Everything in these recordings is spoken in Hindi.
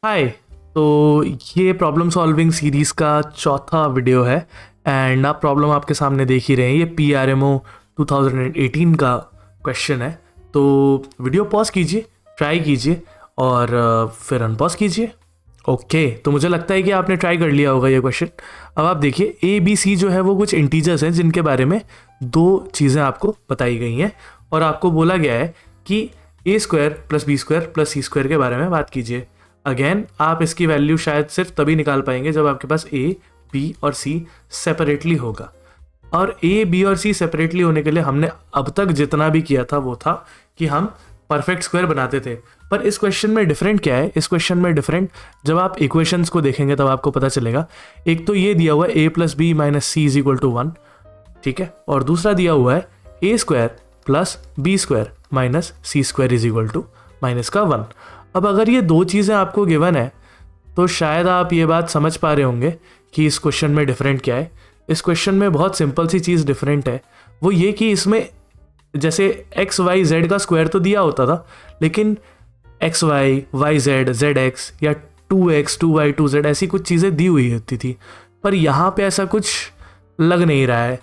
हाय। तो ये प्रॉब्लम सॉल्विंग सीरीज़ का चौथा वीडियो है एंड आप प्रॉब्लम आपके सामने देख ही रहे हैं। ये PRMO 2018 का क्वेश्चन है। तो वीडियो पॉज कीजिए, ट्राई कीजिए और फिर अनपॉज कीजिए। ओके, तो मुझे लगता है कि आपने ट्राई कर लिया होगा ये क्वेश्चन। अब आप देखिए ABC जो है वो कुछ इंटीजर्स हैं जिनके बारे में दो चीज़ें आपको बताई गई हैं और आपको बोला गया है कि A² + B² + C² के बारे में बात कीजिए। अगेन आप इसकी वैल्यू शायद सिर्फ तभी निकाल पाएंगे जब आपके पास A, B और C सेपरेटली होगा। और A, B और C सेपरेटली होने के लिए हमने अब तक जितना भी किया था वो था कि हम परफेक्ट स्क्वायर बनाते थे। पर इस क्वेश्चन में डिफरेंट क्या है? इस क्वेश्चन में डिफरेंट जब आप इक्वेशंस को देखेंगे तब आपको पता चलेगा। एक तो ये दिया हुआ है A + B - C = 1, ठीक है, और दूसरा दिया हुआ है A² + B² - C² = -1। अब अगर ये दो चीज़ें आपको गिवन है तो शायद आप ये बात समझ पा रहे होंगे कि इस क्वेश्चन में डिफरेंट क्या है। इस क्वेश्चन में बहुत सिंपल सी चीज़ डिफरेंट है, वो ये कि इसमें जैसे x y z का स्क्वायर तो दिया होता था, लेकिन x y y z z x या 2x 2y 2z ऐसी कुछ चीज़ें दी हुई होती थी। पर यहाँ पे ऐसा कुछ लग नहीं रहा है,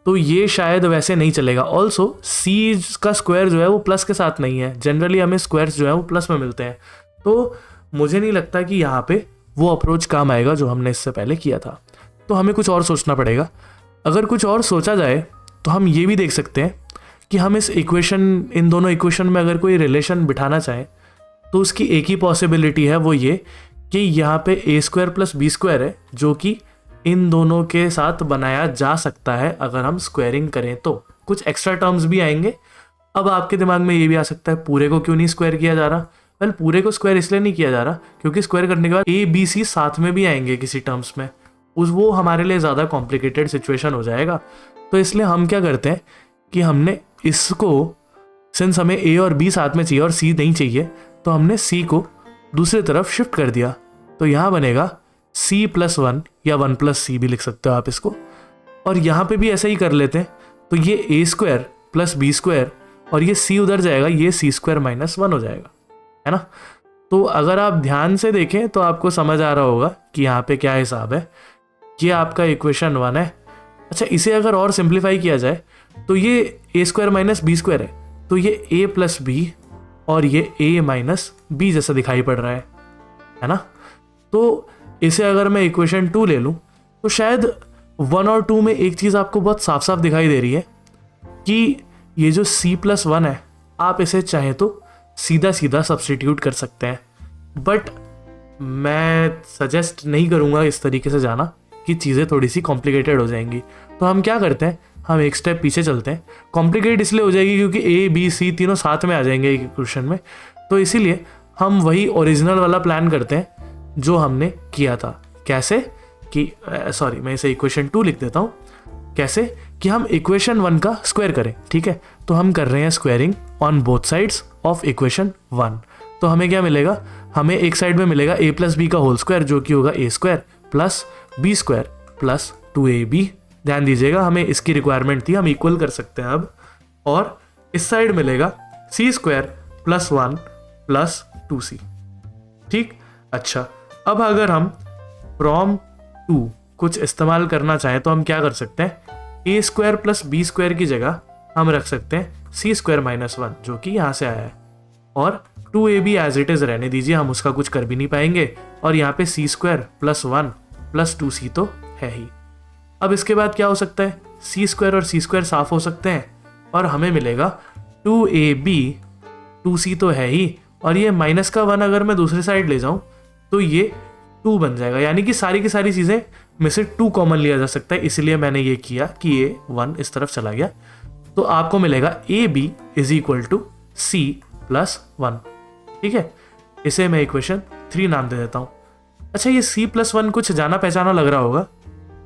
तो ये शायद वैसे नहीं चलेगा। ऑल्सो C का स्क्वायर जो है वो प्लस के साथ नहीं है। जनरली हमें स्क्वायर्स जो है वो प्लस में मिलते हैं, तो मुझे नहीं लगता कि यहाँ पे वो अप्रोच काम आएगा जो हमने इससे पहले किया था। तो हमें कुछ और सोचना पड़ेगा। अगर कुछ और सोचा जाए तो हम ये भी देख सकते हैं कि हम इन दोनों इक्वेशन में अगर कोई रिलेशन बिठाना चाहें तो उसकी एक ही पॉसिबिलिटी है, वो ये कि यहाँ पे A² + B² है जो कि इन दोनों के साथ बनाया जा सकता है अगर हम स्क्वायरिंग करें तो। कुछ एक्स्ट्रा टर्म्स भी आएंगे। अब आपके दिमाग में ये भी आ सकता है पूरे को क्यों नहीं स्क्वायर किया जा रहा? वेल, पूरे को स्क्वायर इसलिए नहीं किया जा रहा क्योंकि स्क्वायर करने के बाद ABC साथ में भी आएंगे किसी टर्म्स में, वो हमारे लिए ज़्यादा कॉम्प्लिकेटेड सिचुएशन हो जाएगा। तो इसलिए हम क्या करते हैं कि हमने इसको, सिंस हमें A और B साथ में चाहिए और C नहीं चाहिए, तो हमने C को दूसरी तरफ शिफ्ट कर दिया। तो यहाँ बनेगा C + 1 या 1 + C भी लिख सकते हो आप इसको। और यहाँ पे भी ऐसा ही कर लेते हैं, तो ये A² + B² और ये C उधर जाएगा, ये C² - 1 हो जाएगा, है ना। तो अगर आप ध्यान से देखें तो आपको समझ आ रहा होगा कि यहाँ पे क्या हिसाब है। ये आपका इक्वेशन 1 है। अच्छा, इसे अगर और सिंप्लीफाई किया जाए तो ये A² - B² है, तो ये A + B और ये A - B जैसा दिखाई पड़ रहा है ना। तो इसे अगर मैं इक्वेशन 2 ले लूँ तो शायद 1 और 2 में एक चीज़ आपको बहुत साफ साफ दिखाई दे रही है कि ये जो C + 1 है, आप इसे चाहें तो सीधा सीधा सब्स्टिट्यूट कर सकते हैं, बट मैं सजेस्ट नहीं करूँगा इस तरीके से जाना कि चीज़ें थोड़ी सी कॉम्प्लिकेटेड हो जाएंगी। तो हम क्या करते हैं, हम एक स्टेप पीछे चलते हैं। कॉम्प्लिकेट इसलिए हो जाएगी क्योंकि A B C तीनों साथ में आ जाएंगे एक इक्वेशन में, तो इसीलिए हम वही ओरिजिनल वाला प्लान करते हैं जो हमने किया था। कैसे कि मैं इसे इक्वेशन 2 लिख देता हूँ। कैसे कि हम इक्वेशन 1 का स्क्वायर करें, ठीक है। तो हम कर रहे हैं squaring on both sides of equation 1। तो हमें क्या मिलेगा? हमें एक साइड में मिलेगा A + B का होल स्क्वायर जो कि होगा A² + B² + 2AB। ध्यान दीजिएगा, हमें इसकी रिक्वायरमेंट थी, हम इक्वल कर सकते हैं अब। और इस साइड मिलेगा C² + 1 + 2C, ठीक। अच्छा, अब अगर हम फ्रॉम 2 कुछ इस्तेमाल करना चाहें तो हम क्या कर सकते हैं? A² + B² की जगह हम रख सकते हैं C² - 1 जो कि यहाँ से आया है, और 2AB एज इट इज़ रहने दीजिए, हम उसका कुछ कर भी नहीं पाएंगे। और यहाँ पे C² + 1 + 2C तो है ही। अब इसके बाद क्या हो सकता है? C² और C² साफ हो सकते हैं और हमें मिलेगा 2AB, 2C तो है ही, और ये -1 अगर मैं दूसरी साइड ले जाऊं तो ये 2 बन जाएगा। यानी कि सारी की सारी चीज़ें में से 2 कॉमन लिया जा सकता है, इसलिए मैंने ये किया कि ये 1 इस तरफ चला गया। तो आपको मिलेगा AB = C + 1, ठीक है। इसे मैं इक्वेशन 3 नाम दे देता हूँ। अच्छा, ये C + 1 कुछ जाना पहचाना लग रहा होगा।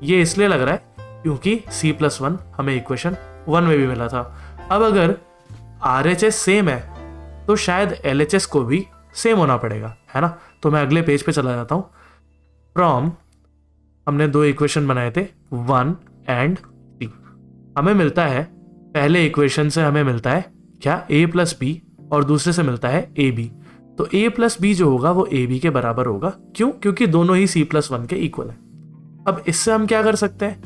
ये इसलिए लग रहा है क्योंकि C + 1 हमें इक्वेशन 1 में भी मिला था। अब अगर RHS सेम है तो शायद LHS को भी सेम होना पड़ेगा, है ना। तो मैं अगले पेज पे चला जाता हूँ। फ्रॉम हमने 2 इक्वेशन बनाए थे 1 and 3। हमें मिलता है, पहले इक्वेशन से हमें मिलता है क्या? A + B और दूसरे से मिलता है AB। तो a प्लस बी जो होगा वो ए बी के बराबर होगा। क्यों? क्योंकि दोनों ही c+1 के इक्वल है। अब इससे हम क्या कर सकते हैं?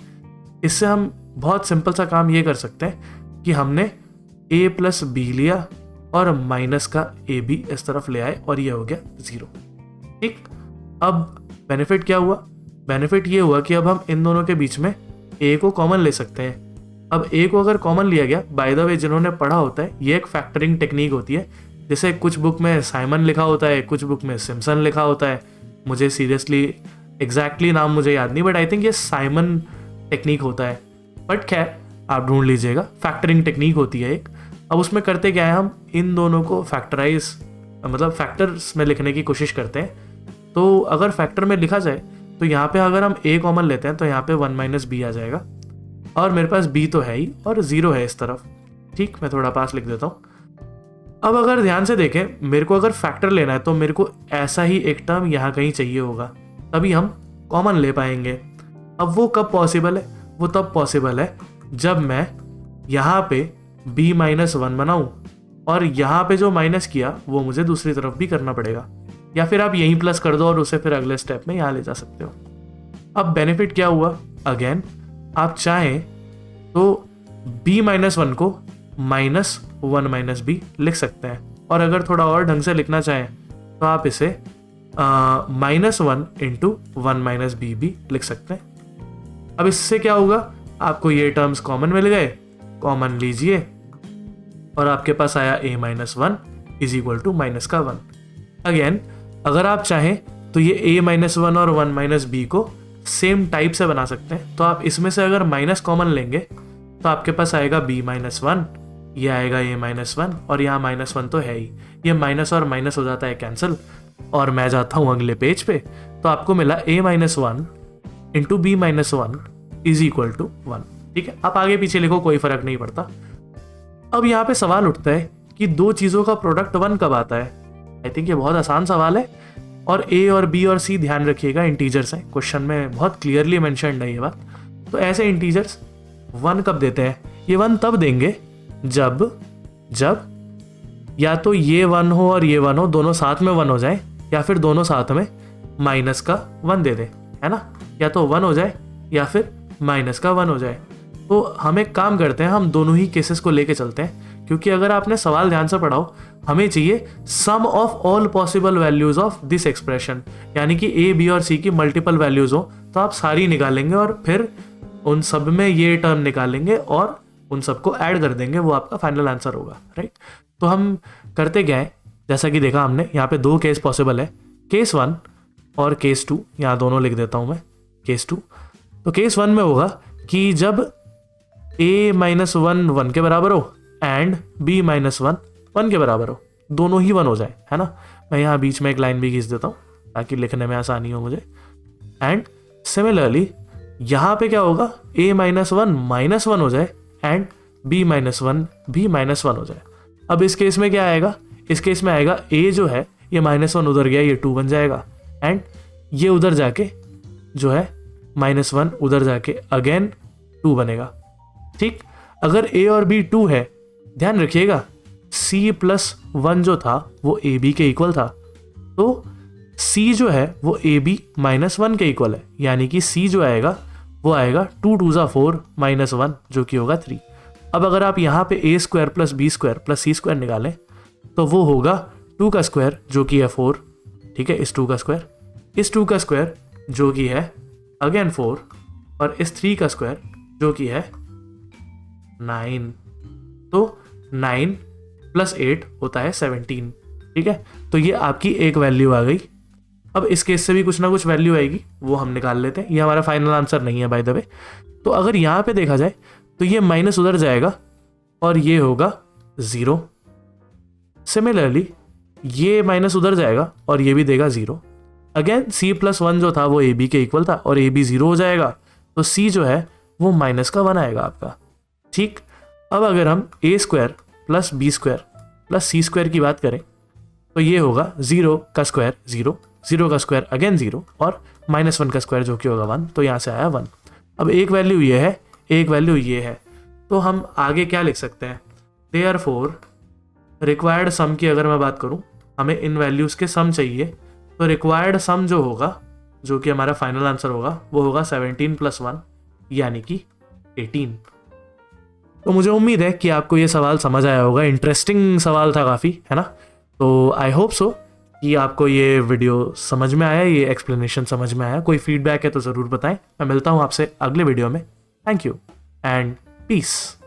इससे हम बहुत सिंपल सा काम ये कर सकते हैं कि हमने a प्लस बी लिया और माइनस का ए बी इस तरफ ले आए और ये हो गया 0। ठीक, अब बेनिफिट क्या हुआ? बेनिफिट ये हुआ कि अब हम इन दोनों के बीच में a को कॉमन ले सकते हैं। अब a को अगर कॉमन लिया गया, बाय द वे जिन्होंने पढ़ा होता है, ये एक फैक्टरिंग टेक्निक होती है। जैसे कुछ बुक में साइमन लिखा होता है, कुछ बुक में सिम्पसन लिखा होता है। मुझे सीरियसली एग्जैक्टली नाम मुझे याद नहीं, बट आई थिंक ये साइमन टेक्निक होता है। बट खैर आप ढूंढ लीजिएगा, फैक्टरिंग टेक्निक होती है एक। अब उसमें करते क्या है, हम इन दोनों को फैक्टराइज मतलब फैक्टर्स में लिखने की कोशिश करते हैं। तो अगर फैक्टर में लिखा जाए तो यहाँ पे अगर हम a कॉमन लेते हैं तो यहाँ पे 1 माइनस बी आ जाएगा, और मेरे पास b तो है ही और 0 है इस तरफ। ठीक, मैं थोड़ा पास लिख देता हूँ। अब अगर ध्यान से देखें, मेरे को अगर फैक्टर लेना है तो मेरे को ऐसा ही एक टर्म यहाँ कहीं चाहिए होगा, तभी हम कॉमन ले पाएंगे। अब वो कब पॉसिबल है? वो तब पॉसिबल है जब मैं यहाँ पे b माइनस 1 बनाऊँ और यहाँ पे जो माइनस किया वो मुझे दूसरी तरफ भी करना पड़ेगा, या फिर आप यहीं प्लस कर दो और उसे फिर अगले स्टेप में यहाँ ले जा सकते हो। अब बेनिफिट क्या हुआ? अगेन आप चाहें तो b माइनस 1 को माइनस 1 माइनस बी लिख सकते हैं, और अगर थोड़ा और ढंग से लिखना चाहें तो आप इसे -1 इंटू 1 माइनस बी भी लिख सकते हैं। अब इससे क्या होगा? आपको ये टर्म्स कॉमन मिल गए, कॉमन लीजिए और आपके पास आया a minus 1 is equal to minus का 1। अगेन अगर आप चाहें तो ये a माइनस 1 और 1 माइनस बी को सेम टाइप से बना सकते हैं। तो आप इसमें से अगर माइनस कॉमन लेंगे तो आपके पास आएगा b माइनस 1, ये आएगा a माइनस 1, और यहाँ माइनस 1 तो है ही, ये माइनस और माइनस हो जाता है कैंसिल, और मैं जाता हूँ अगले पेज पे। तो आपको मिला a minus 1 into B minus 1 is equal to 1। ठीक है, आप आगे पीछे लिखो, कोई फर्क नहीं पड़ता। अब यहाँ पे सवाल उठता है कि दो चीज़ों का प्रोडक्ट 1 कब आता है? आई थिंक ये बहुत आसान सवाल है, और a और b और c ध्यान रखिएगा इंटीजर्स हैं, क्वेश्चन में बहुत क्लियरली मेंशन्ड है ये बात। तो ऐसे इंटीजर्स 1 कब देते हैं? ये 1 तब देंगे जब या तो ये 1 हो और ये 1 हो, दोनों साथ में 1 हो जाए, या फिर दोनों साथ में माइनस का 1 दे दे, है ना? या तो 1 हो जाए या फिर माइनस का 1 हो जाए। तो हम एक काम करते हैं, हम दोनों ही केसेस को लेके चलते हैं, क्योंकि अगर आपने सवाल ध्यान से पढ़ा हो, हमें चाहिए sum of all possible values of this expression, यानी कि a b और c की मल्टीपल वैल्यूज हो तो आप सारी निकालेंगे और फिर उन सब में ये टर्म निकालेंगे और उन सबको ऐड कर देंगे, वो आपका फाइनल आंसर होगा, राइट? तो हम करते क्या है, जैसा कि देखा हमने यहाँ पे 2 केस पॉसिबल है, केस 1 और केस 2। यहाँ दोनों लिख देता हूँ मैं, केस 2। तो केस 1 में होगा कि जब a माइनस 1 1 के बराबर हो एंड b माइनस 1 1 के बराबर हो, दोनों ही 1 हो जाए, है ना? मैं यहाँ बीच में एक लाइन भी खींच देता हूँ ताकि लिखने में आसानी हो मुझे। एंड सिमिलरली यहाँ पे क्या होगा, a माइनस 1 माइनस 1 हो जाए एंड b माइनस 1 भी माइनस 1 हो जाए। अब इस केस में क्या आएगा? इस केस में आएगा a जो है ये -1 उधर गया, ये 2 बन जाएगा, एंड ये उधर जाके जो है -1 उधर जाके अगेन 2 बनेगा। ठीक, अगर a और b 2 है, ध्यान रखिएगा c प्लस 1 जो था वो a b के इक्वल था, तो c जो है वो a b माइनस 1 के इक्वल है, यानी कि c जो आएगा वो आएगा 2 2 4 -1 जो कि होगा 3। अब अगर आप यहाँ पे a square plus b square plus c square निकालें तो वो होगा 2 का स्क्वायर जो कि है 4, ठीक है, इस 2 का स्क्वायर, इस 2 का स्क्वायर जो कि है अगेन 4, और इस 3 का स्क्वायर जो कि है 9। तो 9 प्लस 8 होता है 17। ठीक है, तो ये आपकी एक वैल्यू आ गई। अब इस केस से भी कुछ ना कुछ वैल्यू आएगी, वो हम निकाल लेते हैं, ये हमारा फाइनल आंसर नहीं है बाय द वे। तो अगर यहाँ पे देखा जाए तो ये माइनस उधर जाएगा और ये होगा 0। सिमिलरली ये माइनस उधर जाएगा और ये भी देगा 0। अगेन c प्लस 1 जो था वो a b के इक्वल था और a b 0 हो जाएगा, तो c जो है वो माइनस का 1 आएगा आपका। ठीक, अब अगर हम a square plus b square plus c square की बात करें तो ये होगा 0 का स्क्वायर 0, 0 का स्क्वायर अगेन 0 और -1 का स्क्वायर जो कि होगा 1, तो यहाँ से आया 1। अब एक वैल्यू ये है, एक वैल्यू ये है, तो हम आगे क्या लिख सकते हैं? देयरफॉर रिक्वायर्ड सम की अगर मैं बात करूँ, हमें इन वैल्यूज़ के सम चाहिए, तो रिक्वायर्ड सम जो होगा, जो कि हमारा फाइनल आंसर होगा, वो होगा 17 + 1 यानी कि 18। तो मुझे उम्मीद है कि आपको ये सवाल समझ आया होगा। इंटरेस्टिंग सवाल था काफ़ी, है ना? तो आई होप सो कि आपको ये वीडियो समझ में आया, ये एक्सप्लेनेशन समझ में आया। कोई फीडबैक है तो ज़रूर बताएं। मैं मिलता हूँ आपसे अगले वीडियो में। Thank you and piece.